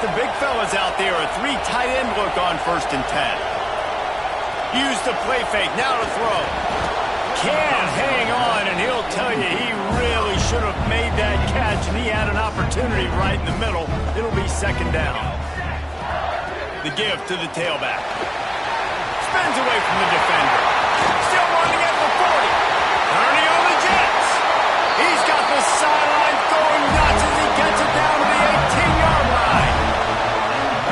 the big fellas out there. A 3 tight end look on 1st and 10. Use the play fake. Now to throw. Can't hang on, and he'll tell you he really should have made that catch, and he had an opportunity right in the middle. It'll be 2nd down. The give to the tailback. Spins away from the defender. Still running at the 40. Turning on the Jets. He's got the sideline going nuts as he gets it down to the 18-yard line.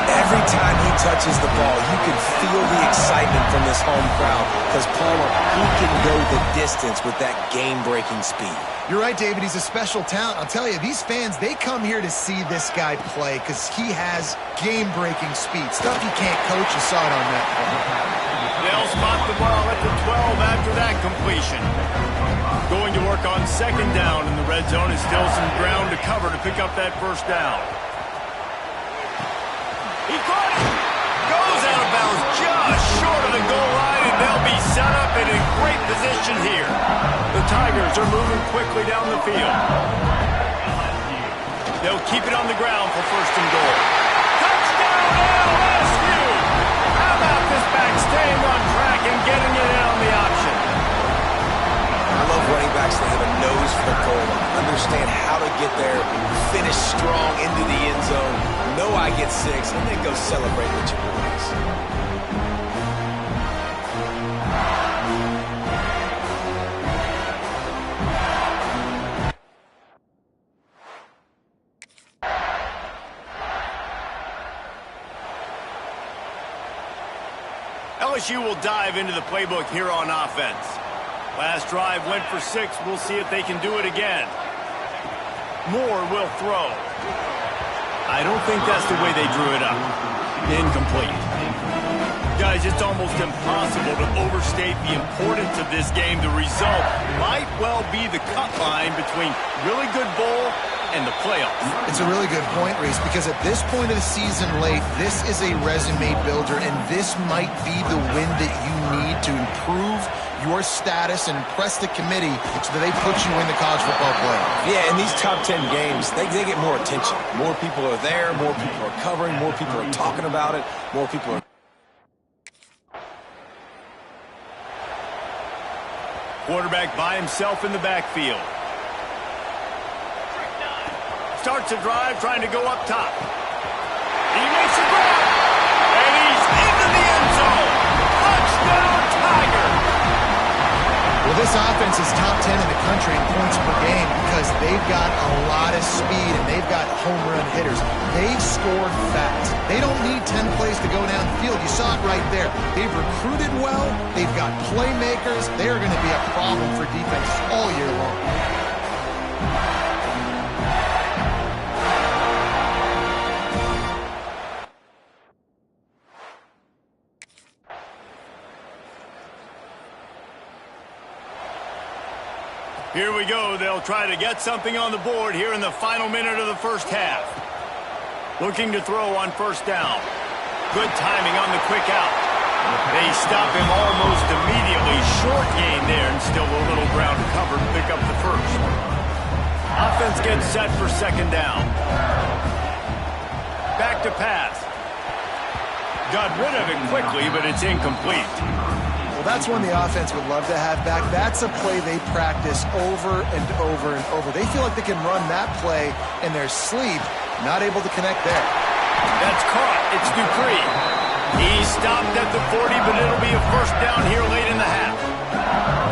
Every time he touches the ball, you can feel the excitement from this home crowd because, Palmer, he can go the distance with that game-breaking speed. You're right, David. He's a special talent. I'll tell you, these fans, they come here to see this guy play because he has game-breaking speed. Stuff you can't coach. You saw it on that play. They'll spot the ball at the 12 after that completion. Going to work on 2nd down, and the red zone is still some ground to cover to pick up that 1st down. He caught it. Goes out of bounds just short of the goal line, and they'll be set up and in great position here. The Tigers are moving quickly down the field. They'll keep it on the ground for 1st and goal. Touchdown, LSU! How about this back staying on track and getting it in on the option? I love running backs that have a nose for the goal line. Understand how to get there, finish strong into the end zone, know I get 6, and then go celebrate with your boys. LSU will dive into the playbook here on offense. Last drive went for 6. We'll see if they can do it again. Moore will throw. I don't think that's the way they drew it up. Incomplete. Guys, it's almost impossible to overstate the importance of this game. The result might well be the cut line between really good bowl and the playoffs. It's a really good point, Reese, because at this point of the season late, this is a resume builder, and this might be the win that you need to improve your status and impress the committee so that they put you in the college football playoff. Yeah, in these top 10 games, they get more attention. More people are there, more people are covering, more people are talking about it, more people are... Quarterback by himself in the backfield. Starts a drive trying to go up top. He makes a grab, and he's into the end zone. Touchdown, Tiger! Well, this offense is top 10 in the country in points per game because they've got a lot of speed and they've got home run hitters. They scored fast. They don't need 10 plays to go down the field. You saw it right there. They've recruited well. They've got playmakers. They are going to be a problem for defense all year long. Here we go. They'll try to get something on the board here in the final minute of the 1st half. Looking to throw on 1st down. Good timing on the quick out. They stop him almost immediately. Short gain there and still a little ground to cover to pick up the 1st. Offense gets set for 2nd down. Back to pass. Got rid of it quickly, but it's incomplete. Well, that's one the offense would love to have back. That's a play they practice over and over and over. They feel like they can run that play in their sleep, not able to connect there. That's caught. It's Dupree. He stopped at the 40, but it'll be a 1st down here late in the half.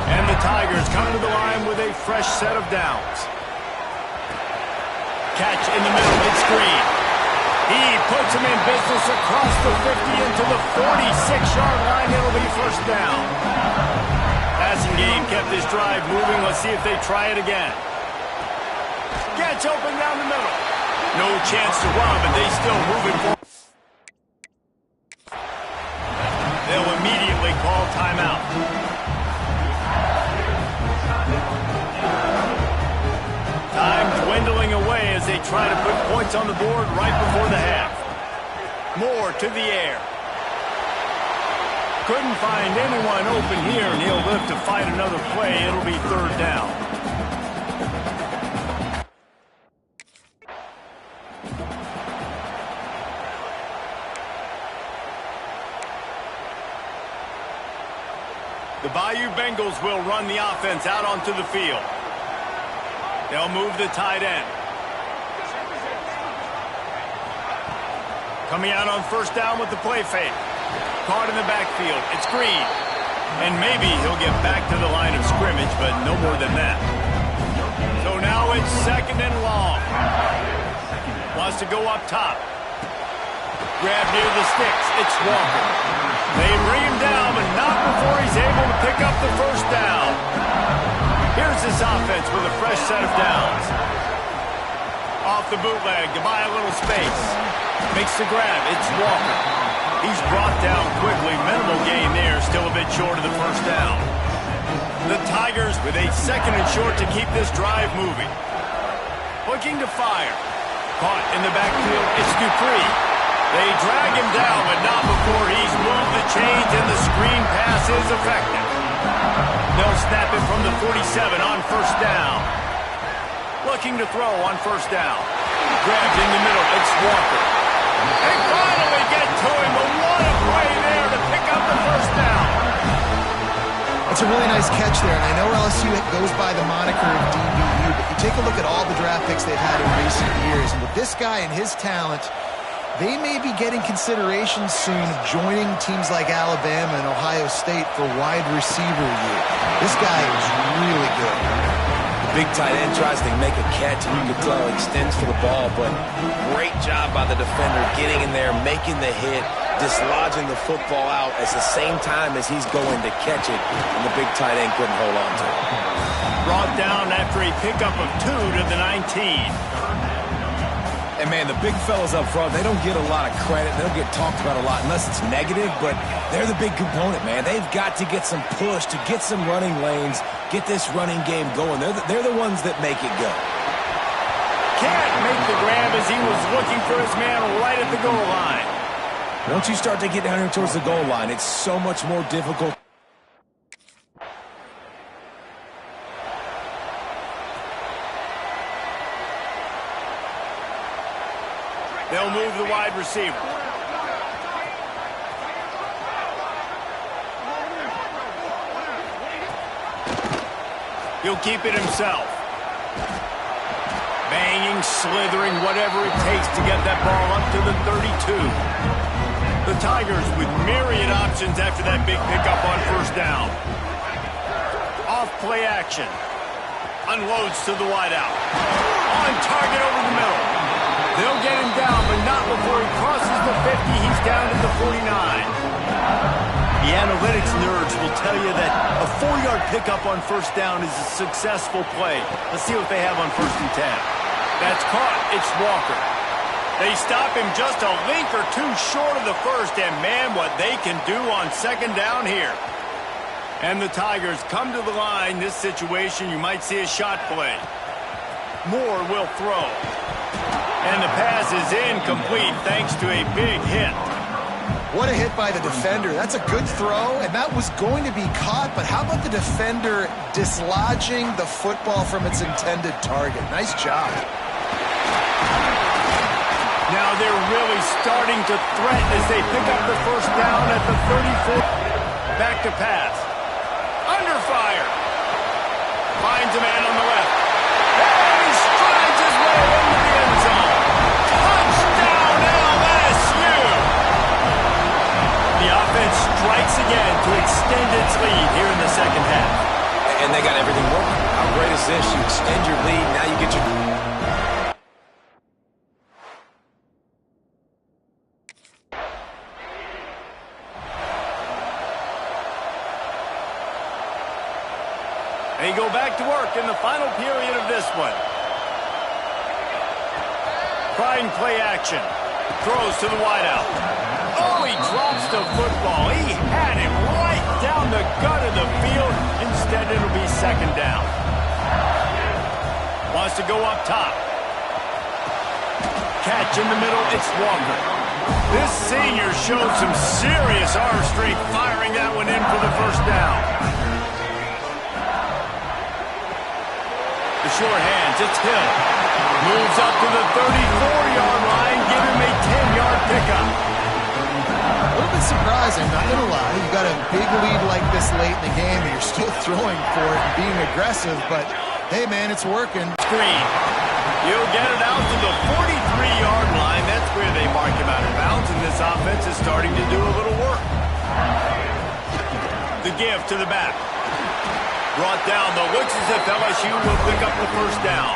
And the Tigers come to the line with a fresh set of downs. Catch in the middle, mid-screen. He puts him in business across the 50 into the 46-yard line. It'll be 1st down. Passing game kept this drive moving. Let's see if they try it again. Gets open down the middle. No chance to run, but they still move it forward. They'll immediately call timeout. Time dwindling away as they try to put points on the board right before the half. Moore to the air. Couldn't find anyone open here, and he'll live to fight another play. It'll be 3rd down. The Bayou Bengals will run the offense out onto the field. They'll move the tight end. Coming out on first down with the play fake. Caught in the backfield. It's Green. And maybe he'll get back to the line of scrimmage, but no more than that. So now it's second and long. Wants to go up top. Grab near the sticks. It's Walker. They bring him down, but not before he's able to pick up the first down. Here's this offense with a fresh set of downs. Off the bootleg to buy a little space. Makes the grab. It's Walker. He's brought down quickly. Minimal gain there. Still a bit short of the first down. The Tigers with a second and short to keep this drive moving. Looking to fire. Caught in the backfield. It's Dupree. They drag him down, but not before he's moved the chains and the screen pass is effective. They'll snap it from the 47 on first down. Looking to throw on first down. Grabbed in the middle. It's Walker. They finally get to him, but what a play there to pick up the first down. It's a really nice catch there, and I know LSU goes by the moniker of DBU, but you take a look at all the draft picks they've had in recent years, and with this guy and his talent, they may be getting consideration soon of joining teams like Alabama and Ohio State for wide receiver year. This guy is really good. The big tight end tries to make a catch, and you can tell he extends for the ball, but great job by the defender getting in there, making the hit, dislodging the football out at the same time as he's going to catch it, and the big tight end couldn't hold on to it. Brought down after a pickup of 2 to the 19. And, man, the big fellas up front, they don't get a lot of credit. They don't get talked about a lot unless it's negative, but they're the big component, man. They've got to get some push to get some running lanes, get this running game going. They're the ones that make it go. Can't make the grab as he was looking for his man right at the goal line. Once you start to get down here towards the goal line, it's so much more difficult. They'll move the wide receiver. He'll keep it himself. Banging, slithering, whatever it takes to get that ball up to the 32. The Tigers with myriad options after that big pickup on first down. Off play action. Unloads to the wideout. On target over the middle. They'll get him down, but not before he crosses the 50. He's down to the 49. The analytics nerds will tell you that a 4-yard pickup on first down is a successful play. Let's see what they have on first and 10. That's caught. It's Walker. They stop him just a link or two short of the first, and man, what they can do on second down here. And the Tigers come to the line. This situation, you might see a shot play. Moore will throw. And the pass is incomplete thanks to a big hit. What a hit by the defender. That's a good throw, and that was going to be caught, but how about the defender dislodging the football from its intended target? Nice job. Now they're really starting to threaten as they pick up the first down at the 34. Back to pass. Under fire. Finds a man on the left. And he strides his way into the end zone. Touchdown LSU! The offense strikes again to extend its lead here in the second half. And they got everything working. How great is this? You extend your lead, now you get your... They go back to work in the final period of this one. Trying play action. Throws to the wideout. Oh, he drops the football. He had him right down the gut of the field. Instead, it'll be second down. Wants to go up top. Catch in the middle. It's Walker. This senior showed some serious arm strength firing that one in for the first down. The short hands, it's Hill. Moves up to the 34-yard line, give him a 10-yard pickup. A little bit surprising, not going to lie. You got a big lead like this late in the game, and you're still throwing for it and being aggressive, but hey, man, it's working. Screen. He'll get it out to the 43-yard line. That's where they mark him out of bounds, and this offense is starting to do a little work. The give to the back. Brought down, though. Looks as if LSU will pick up the first down.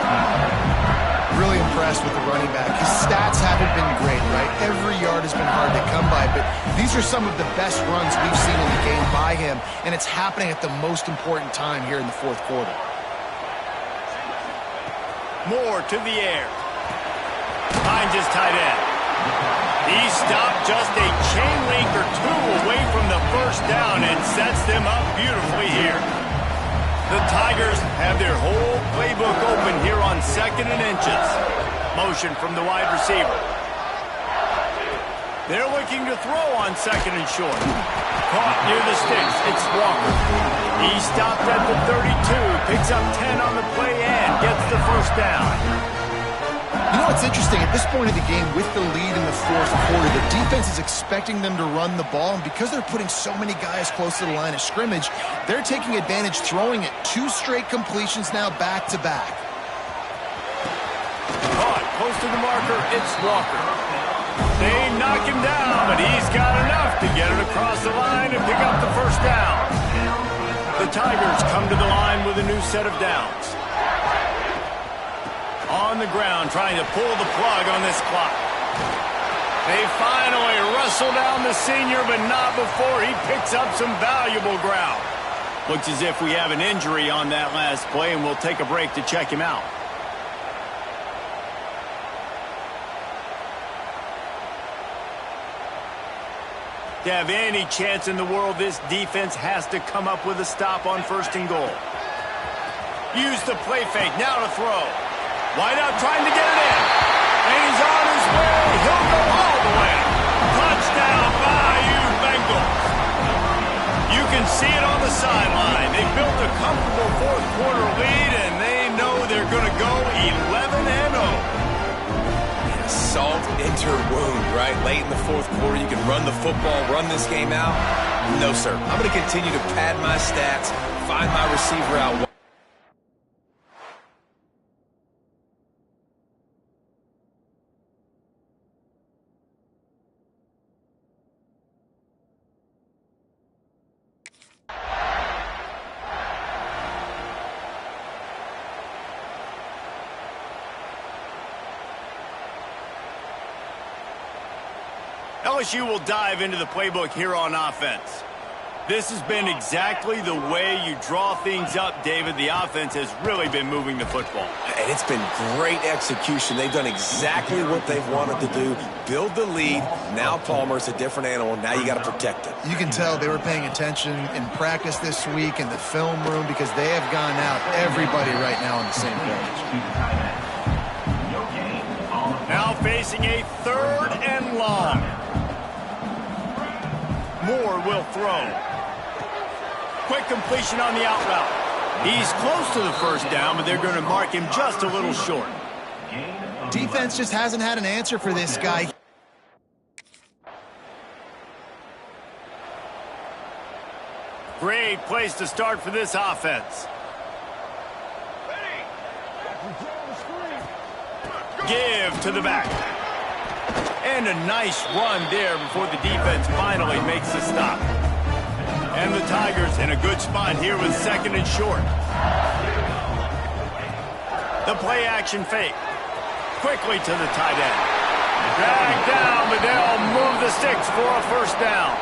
Really impressed with the running back. His stats haven't been great, right? Every yard has been hard to come by, but these are some of the best runs we've seen in the game by him, and it's happening at the most important time here in the fourth quarter. Moore to the air. Finds his tight end. He stopped just a chain link or two away from the first down and sets them up beautifully here. The Tigers have their whole playbook open here on 2nd and inches. Motion from the wide receiver. They're looking to throw on 2nd and short. Caught near the sticks. It's Walker. He stopped at the 32, picks up 10 on the play and gets the first down. You know what's interesting? At this point of the game, with the lead in the fourth quarter, the defense is expecting them to run the ball, and because they're putting so many guys close to the line of scrimmage, they're taking advantage, throwing it 2 straight completions now back-to-back. Caught close to the marker, it's Walker. They knock him down, but he's got enough to get it across the line and pick up the first down. The Tigers come to the line with a new set of downs. On the ground, trying to pull the plug on this clock. They finally wrestle down the senior, but not before he picks up some valuable ground. Looks as if we have an injury on that last play, and we'll take a break to check him out. To have any chance in the world, this defense has to come up with a stop on 1st and goal. Use the play fake, now to throw. Wide out trying to get it in. And he's on his way. He'll go all the way. Touchdown, Bayou Bengals. You can see it on the sideline. They built a comfortable fourth quarter lead, and they know they're going to go 11-0. Salt into wound, right? Late in the fourth quarter, you can run the football, run this game out. No, sir. I'm going to continue to pad my stats, find my receiver out. LSU will dive into the playbook here on offense. This has been exactly the way you draw things up, David. The offense has really been moving the football. And it's been great execution. They've done exactly what they've wanted to do. Build the lead. Now Palmer's a different animal. Now you got to protect it. You can tell they were paying attention in practice this week in the film room because they have gone out, everybody right now on the same page. Now facing a 3rd and long. Moore will throw. Quick completion on the out route. He's close to the first down, but they're going to mark him just a little short. Defense just hasn't had an answer for this guy. Great place to start for this offense. Give to the back. And a nice run there before the defense finally makes the stop. And the Tigers in a good spot here with 2nd and short. The play action fake. Quickly to the tight end. Dragged down, but they'll move the sticks for a first down.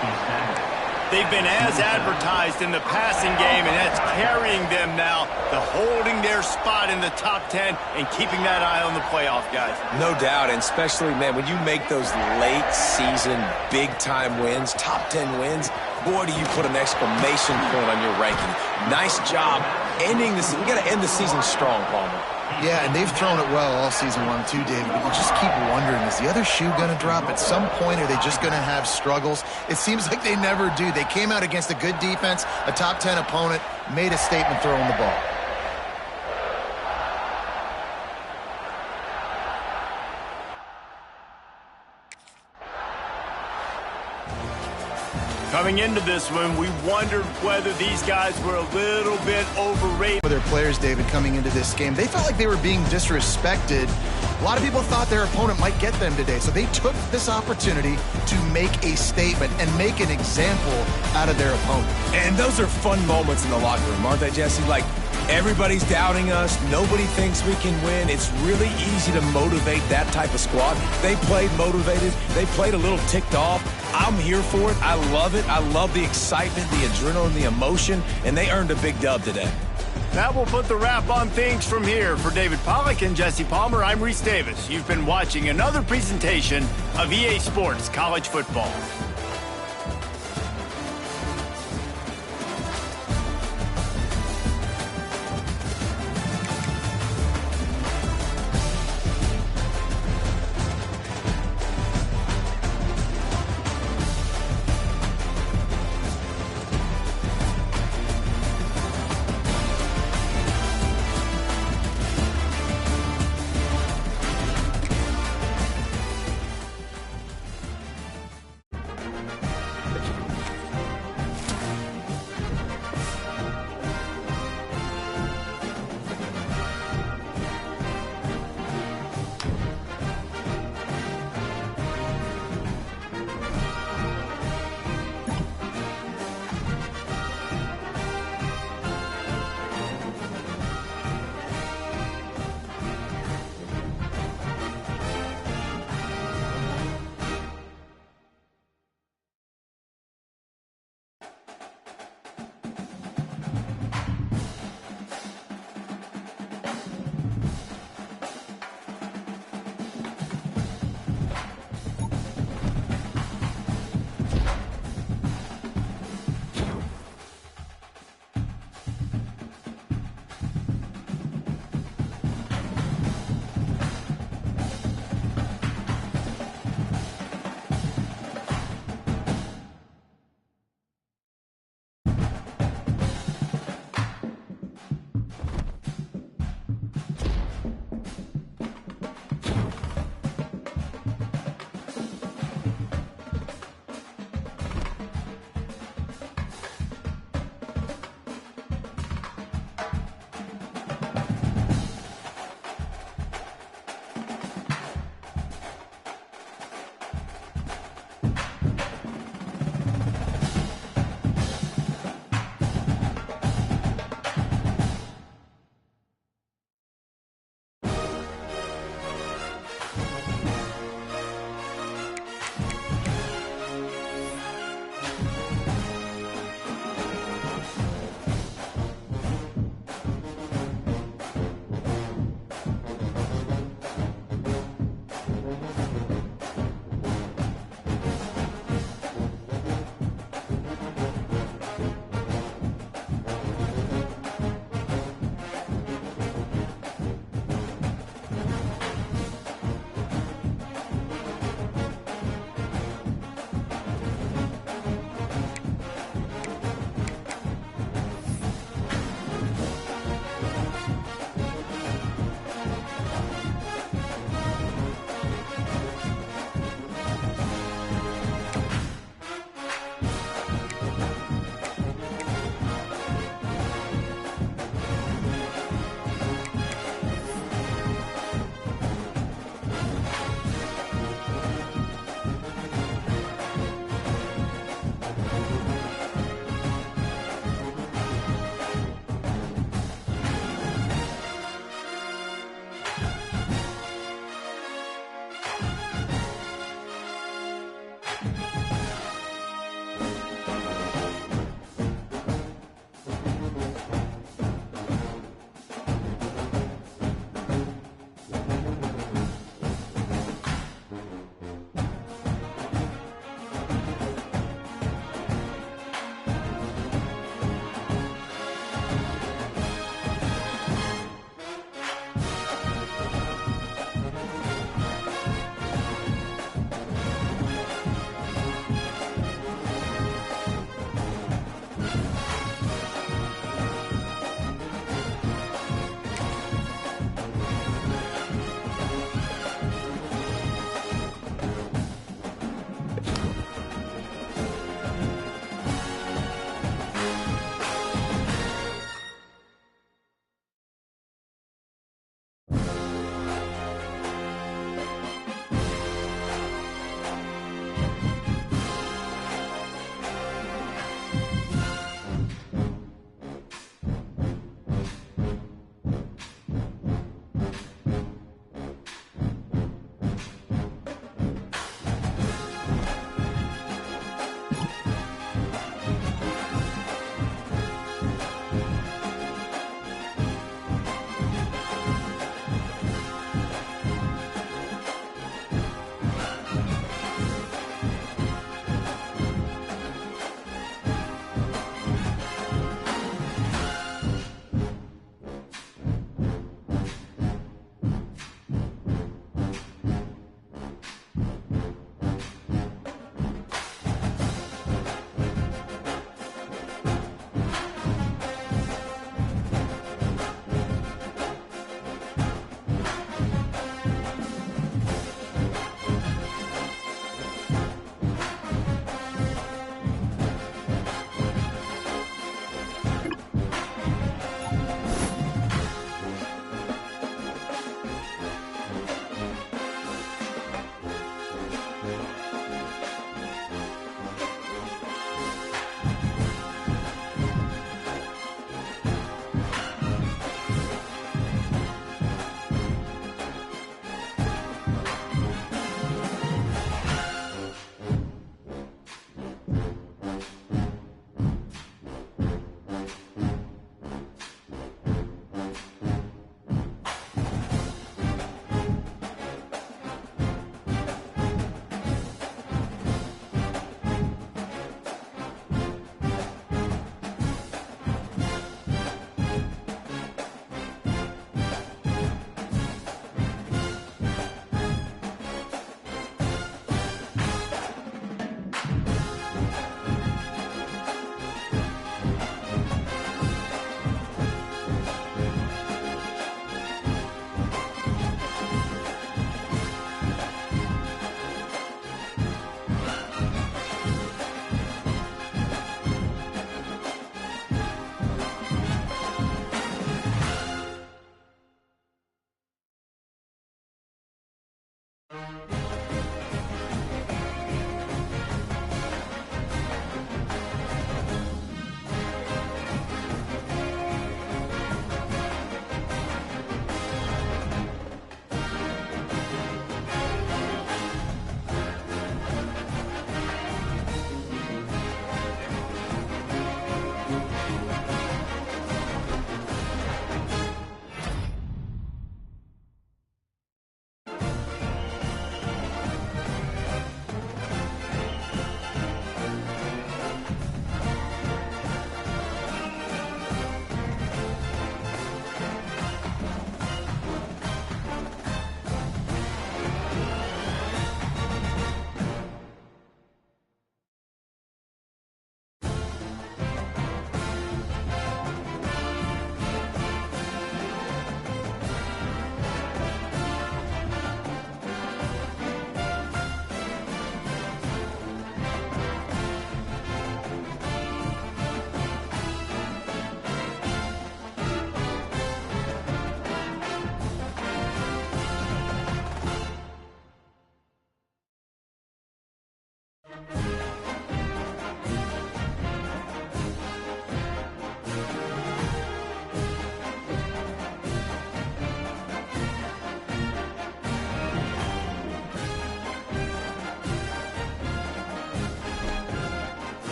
They've been as advertised in the passing game, and that's carrying them now to holding their spot in the top 10 and keeping that eye on the playoff, guys. No doubt, and especially, man, when you make those late-season, big-time wins, top 10 wins, boy, do you put an exclamation point on your ranking. Nice job ending the season. We got to end the season strong, Palmer. Yeah, and they've thrown it well all season long too, David, but you just keep wondering, is the other shoe going to drop at some point? Are they just going to have struggles? It seems like they never do. They came out against a good defense, a top 10 opponent, made a statement throwing the ball. Coming into this one, we wondered whether these guys were a little bit overrated. For their players, David, coming into this game, they felt like they were being disrespected. A lot of people thought their opponent might get them today, so they took this opportunity to make a statement and make an example out of their opponent. And those are fun moments in the locker room, aren't they, Jesse? Like, everybody's doubting us. Nobody thinks we can win. It's really easy to motivate that type of squad. They played motivated. They played a little ticked off. I'm here for it. I love it. I love the excitement, the adrenaline, the emotion, and they earned a big dub today. That will put the wrap on things from here. For David Pollack and Jesse Palmer, I'm Reese Davis. You've been watching another presentation of EA Sports College Football.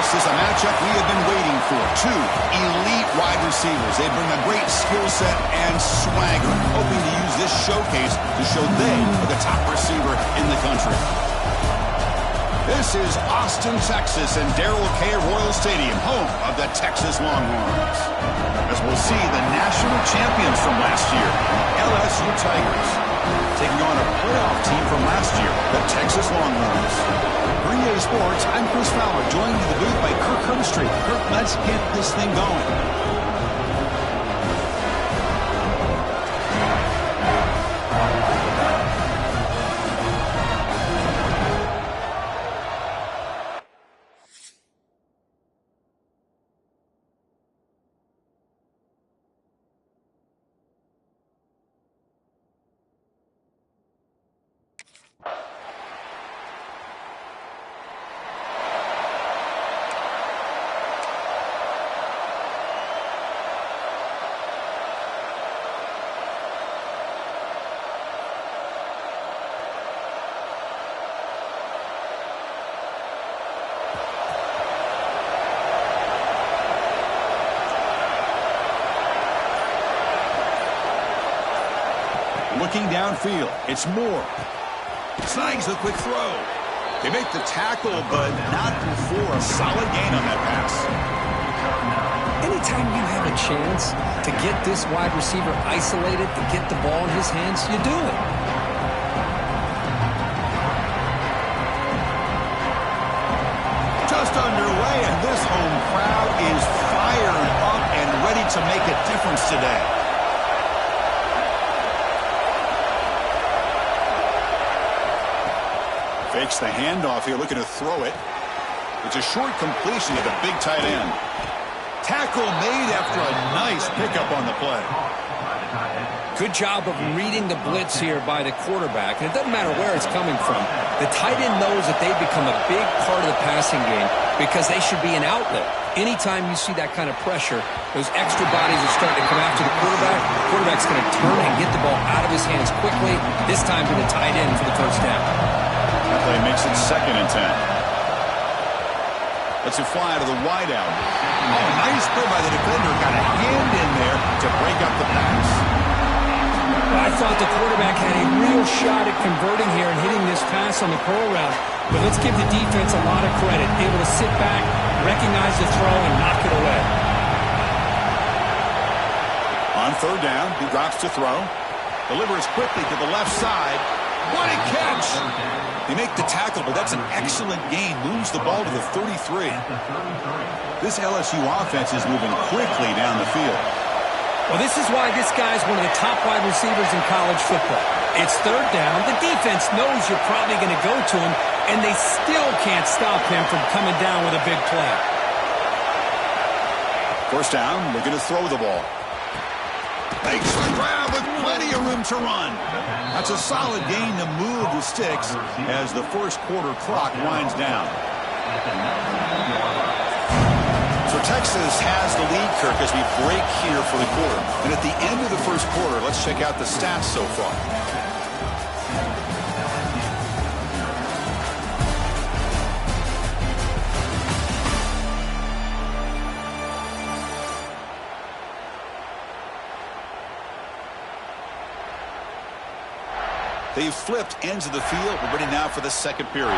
is a matchup we have been waiting for. Two elite wide receivers. They bring a great skill set and swagger, hoping to use this showcase to show they are the top receiver in the country. This is Austin, Texas, and Darrell K. Royal Stadium, home of the Texas Longhorns. As we'll see the national champions from last year, the LSU Tigers, taking on a playoff team from last year, the Texas Longhorns. Green Day Sports, I'm Chris Fowler, joined in the booth by Kirk Herbstreit. Kirk, let's get this thing going. Looking downfield, it's Moore. Snags the quick throw. They make the tackle, but not before a solid gain on that pass. Anytime you have a chance to get this wide receiver isolated, to get the ball in his hands, you do it. Just underway, and this home crowd is fired up and ready to make a difference today. Fakes the handoff here, looking to throw it. It's a short completion to the big tight end. Tackle made after a nice pickup on the play. Good job of reading the blitz here by the quarterback. And it doesn't matter where it's coming from. The tight end knows that they've become a big part of the passing game because they should be an outlet. Anytime you see that kind of pressure, those extra bodies are starting to come after the quarterback. The quarterback's going to turn and get the ball out of his hands quickly, this time to the tight end for the first down. That play makes it 2nd and 10. Let's it fly to the wideout. Oh, nice play by the defender. Got a hand in there to break up the pass. Well, I thought the quarterback had a real shot at converting here and hitting this pass on the curl route. But let's give the defense a lot of credit. Able to sit back, recognize the throw, and knock it away. On 3rd down, he drops to throw. Delivers quickly to the left side. What a catch! They make the tackle, but that's an excellent gain. Moves the ball to the 33. This LSU offense is moving quickly down the field. Well, this is why this guy's one of the top wide receivers in college football. It's 3rd down. The defense knows you're probably going to go to him, and they still can't stop him from coming down with a big play. 1st down, looking to throw the ball. Makes the grab with plenty of room to run. That's a solid gain to move the sticks as the 1st quarter clock winds down. So Texas has the lead, Kirk, as we break here for the quarter. And at the end of the 1st quarter, let's check out the stats so far. They've flipped ends of the field. We're ready now for the 2nd period.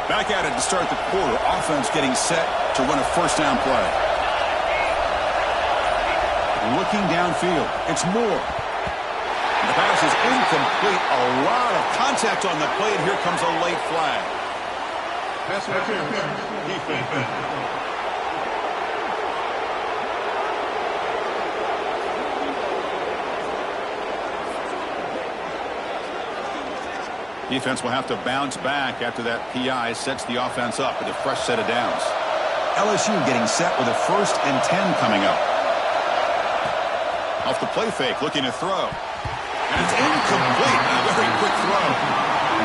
Back at it to start the quarter. Offense getting set to run a 1st down play. Looking downfield. It's Moore. The pass is incomplete. A lot of contact on the play, and here comes a late flag. Pass Defense will have to bounce back after that PI sets the offense up with a fresh set of downs. LSU getting set with a 1st and 10 coming up. Off the play fake, looking to throw. And it's incomplete. A very quick throw.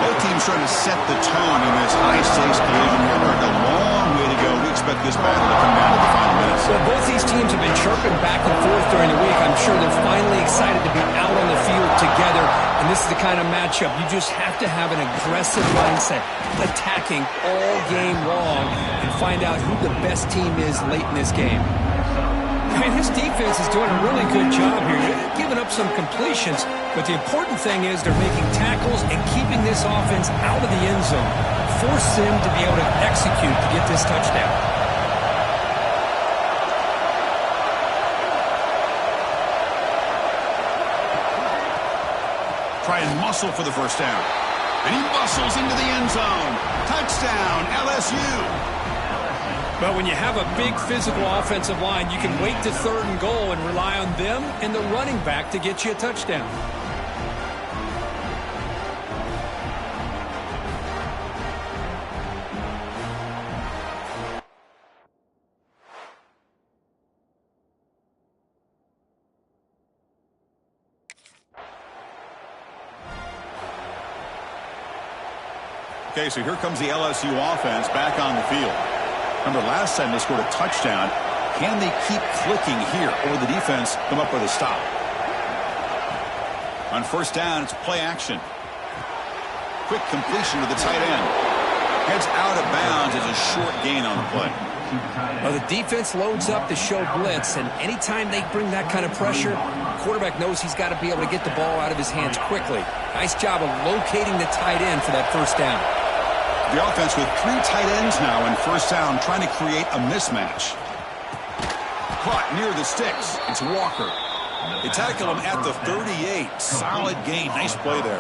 Both teams trying to set the tone in this high-stakes collision here. We're a long way to go Joe, we expect this battle to come down to the final minutes. Well, both these teams have been chirping back and forth during the week. I'm sure they're finally excited to be out on the field together, and this is the kind of matchup you just have to have an aggressive mindset, attacking all game long, and find out who the best team is late in this game. I mean, his defense is doing a really good job here. They're giving up some completions, but the important thing is they're making tackles and keeping this offense out of the end zone. Force them to be able to execute to get this touchdown. Try and muscle for the first down. And he muscles into the end zone. Touchdown, LSU. But when you have a big physical offensive line, you can wait to 3rd and goal and rely on them and the running back to get you a touchdown. Okay, so here comes the LSU offense back on the field. Remember, last time they scored a touchdown. Can they keep clicking here, or the defense come up with a stop? On first down, it's play action. Quick completion to the tight end. Heads out of bounds as a short gain on the play. Well, the defense loads up to show blitz, and anytime they bring that kind of pressure, the quarterback knows he's got to be able to get the ball out of his hands quickly. Nice job of locating the tight end for that first down. The offense with 3 tight ends now in first down, trying to create a mismatch. Caught near the sticks. It's Walker. They tackle him at the 38. Solid gain. Nice play there.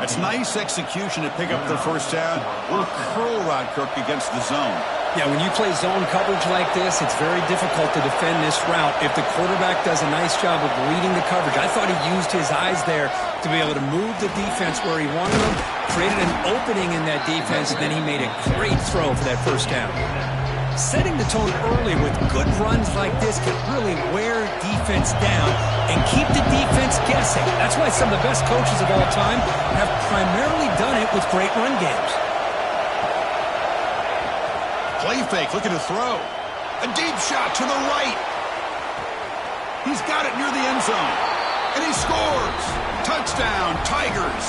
That's nice execution to pick up the first down. A little curl rod, Kirk, against the zone. Yeah, when you play zone coverage like this, it's very difficult to defend this route if the quarterback does a nice job of reading the coverage. I thought he used his eyes there to be able to move the defense where he wanted them, created an opening in that defense, and then he made a great throw for that first down. Setting the tone early with good runs like this can really wear defense down and keep the defense guessing. That's why some of the best coaches of all time have primarily done it with great run games. Play fake, looking to throw. A deep shot to the right. He's got it near the end zone. And he scores. Touchdown, Tigers.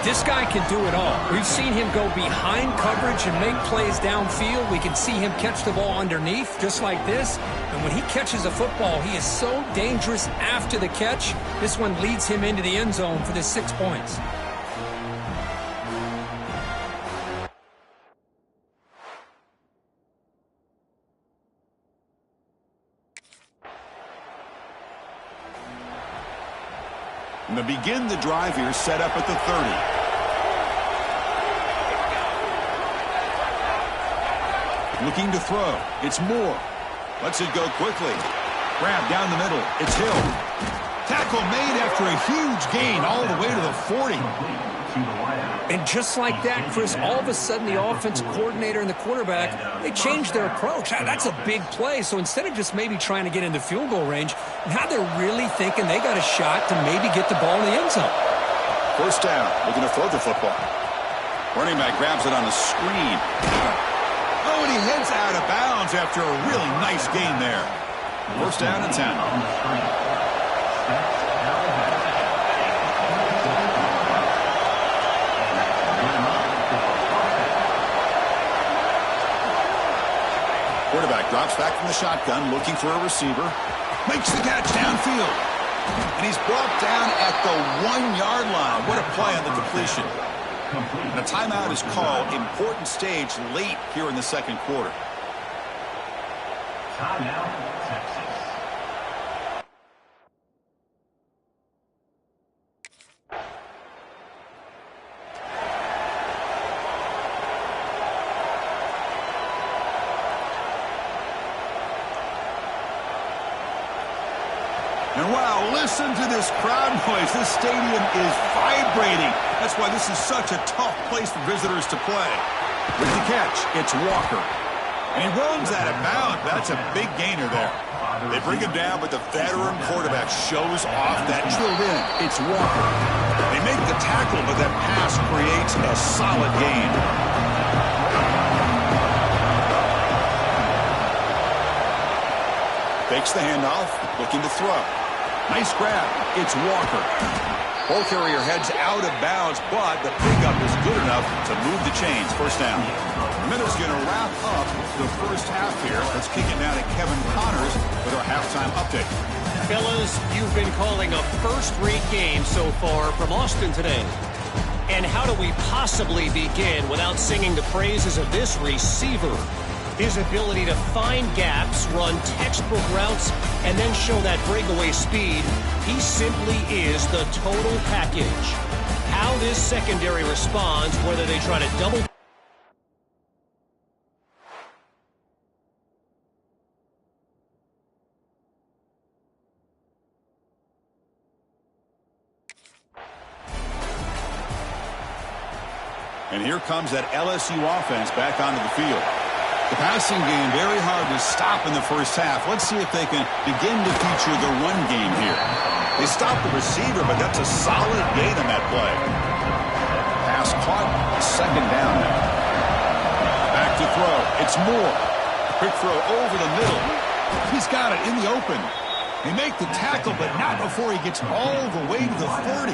This guy can do it all. We've seen him go behind coverage and make plays downfield. We can see him catch the ball underneath, just like this. And when he catches a football, he is so dangerous after the catch. This one leads him into the end zone for the 6 points. And they begin the drive here, set up at the 30. Looking to throw. It's Moore. Lets it go quickly. Grab down the middle. It's Hill. Tackle made after a huge gain all the way to the 40. And just like that, Chris, all of a sudden the offensive coordinator and the quarterback, they changed their approach. That's a big play. So instead of just maybe trying to get into field goal range, now they're really thinking they got a shot to maybe get the ball in the end zone. First down, looking to throw the football. Running back grabs it on the screen. Oh, and he heads out of bounds after a really nice gain there. First down and 10. Quarterback drops back from the shotgun, looking for a receiver. Makes the catch downfield. And he's brought down at the 1-yard line. What a play on the completion. And a timeout is called. Important stage late here in the second quarter. Timeout, Texas. And wow, listen to this crowd noise. This stadium is vibrating. That's why this is such a tough place for visitors to play. With the catch, it's Walker. And he runs out of bounds. That's a big gainer there. They bring him down, but the veteran quarterback shows off that drilled in. It's Walker. They make the tackle, but that pass creates a solid gain. Fakes the handoff, looking to throw. Nice grab. It's Walker. Ball carrier heads out of bounds, but the pickup is good enough to move the chains. First down. Miller's going to wrap up the first half here. Let's kick it down to Kevin Connors with our halftime update. Fellas, you've been calling a first-rate game so far from Austin today. And how do we possibly begin without singing the praises of this receiver? His ability to find gaps, run textbook routes, and then show that breakaway speed. He simply is the total package. How this secondary responds, whether they try to double... And here comes that LSU offense back onto the field. The passing game very hard to stop in the first half. Let's see if they can begin to feature the run game here. They stopped the receiver, but that's a solid gain on that play. Pass caught, second down now. Back to throw. It's Moore. Quick throw over the middle. He's got it in the open. They make the tackle, but not before he gets all the way to the 30.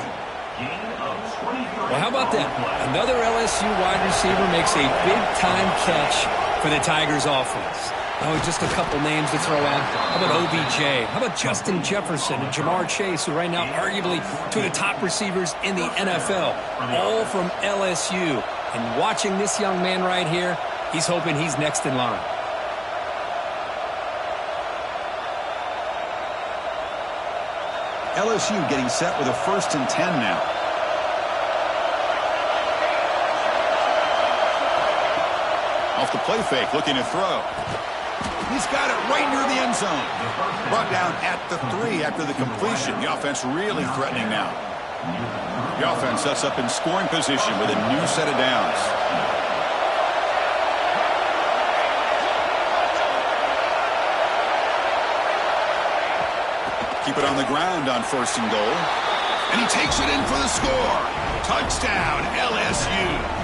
Well, how about that? Another LSU wide receiver makes a big-time catch for the Tigers offense. Oh, just a couple names to throw out. How about OBJ? How about Justin Jefferson and Jamar Chase, who right now arguably two of the top receivers in the NFL, all from LSU. And watching this young man right here, he's hoping he's next in line. LSU getting set with a 1st and 10 now. Off the play fake, looking to throw. He's got it right near the end zone. Brought down at the 3 after the completion. The offense really threatening now. The offense sets up in scoring position with a new set of downs. Keep it on the ground on 1st and goal. And he takes it in for the score. Touchdown, LSU.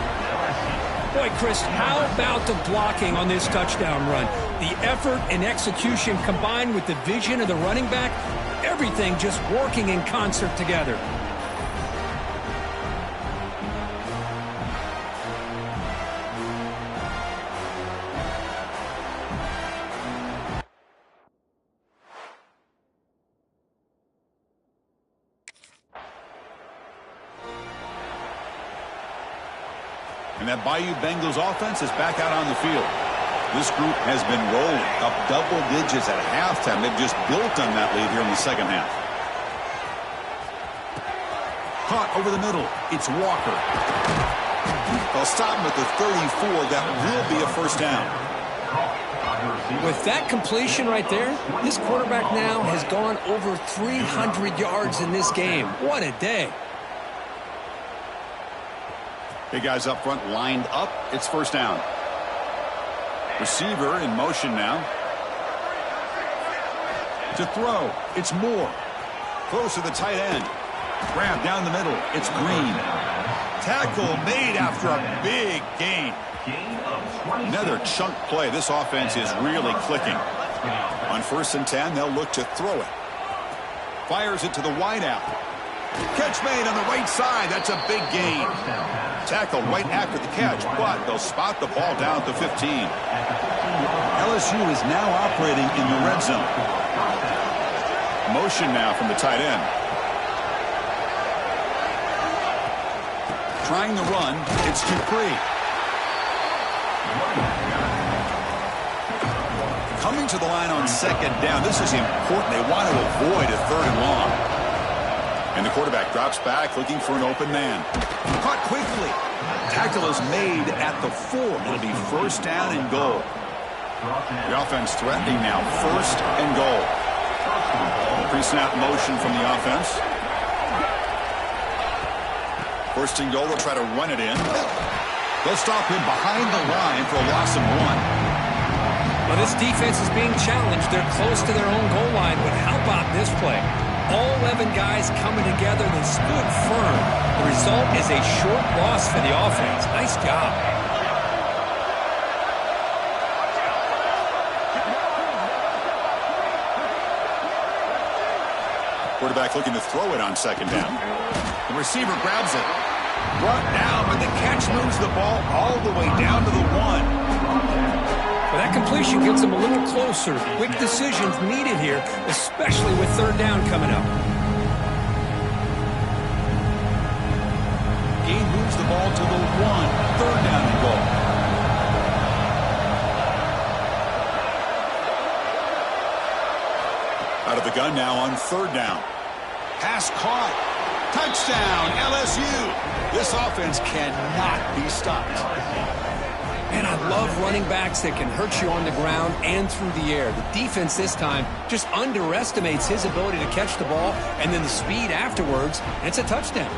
Boy, Chris, how about the blocking on this touchdown run? The effort and execution combined with the vision of the running back, everything just working in concert together. And that Bayou Bengals offense is back out on the field. This group has been rolling up double digits at halftime. They've just built on that lead here in the second half. Caught over the middle. It's Walker. They'll stop him at the 34. That will be a 1st down. With that completion right there, this quarterback now has gone over 300 yards in this game. What a day. Big guys up front lined up. It's 1st down. Receiver in motion now. To throw. It's Moore. Close to the tight end. Grab down the middle. It's Green. Tackle made after a big gain. Another chunk play. This offense is really clicking. On 1st and 10, they'll look to throw it. Fires it to the wideout. Catch made on the right side. That's a big gain. Tackle right after the catch, but they'll spot the ball down at the 15. LSU is now operating in the red zone. Motion now from the tight end. Trying the run. It's Dupree. Coming to the line on 2nd down. This is important. They want to avoid a 3rd and long. And the quarterback drops back looking for an open man. Caught quickly. Tackle is made at the 4. It'll be 1st down and goal. The offense threatening now. 1st and goal. Pre-snap motion from the offense. 1st and goal. They'll try to run it in. They'll stop him behind the line for a loss of 1. Well, this defense is being challenged. They're close to their own goal line, but how about this play? All 11 guys coming together. They stood firm. The result is a short loss for the offense. Nice job. Quarterback looking to throw it on second down. The receiver grabs it. Brought down, but the catch moves the ball all the way down to the 1. Well, that completion gets them a little closer. Quick decisions needed here, especially with third down coming up. Gain moves the ball to the 1. Third down and goal. Out of the gun now on third down. Pass caught. Touchdown, LSU. This offense cannot be stopped. Man, I love running backs that can hurt you on the ground and through the air. The defense this time just underestimates his ability to catch the ball and then the speed afterwards, and it's a touchdown.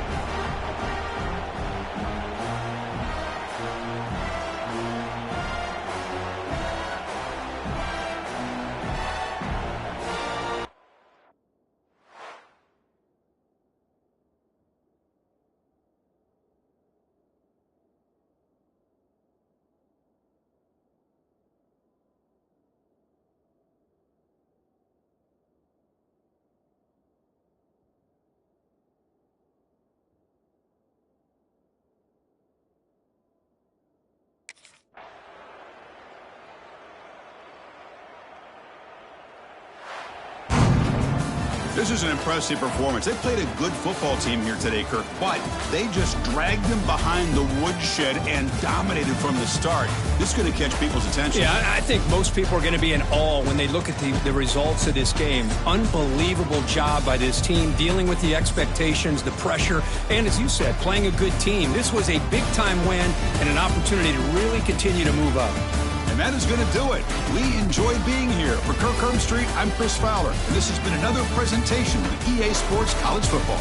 This is an impressive performance. They played a good football team here today, Kirk, but they just dragged them behind the woodshed and dominated from the start. This is going to catch people's attention. Yeah, I think most people are going to be in awe when they look at the results of this game. Unbelievable job by this team, dealing with the expectations, the pressure, and as you said, playing a good team. This was a big-time win and an opportunity to really continue to move up. And that is going to do it. We enjoyed being here. For Kirk Herbstreit, I'm Chris Fowler, and this has been another presentation of EA Sports College Football.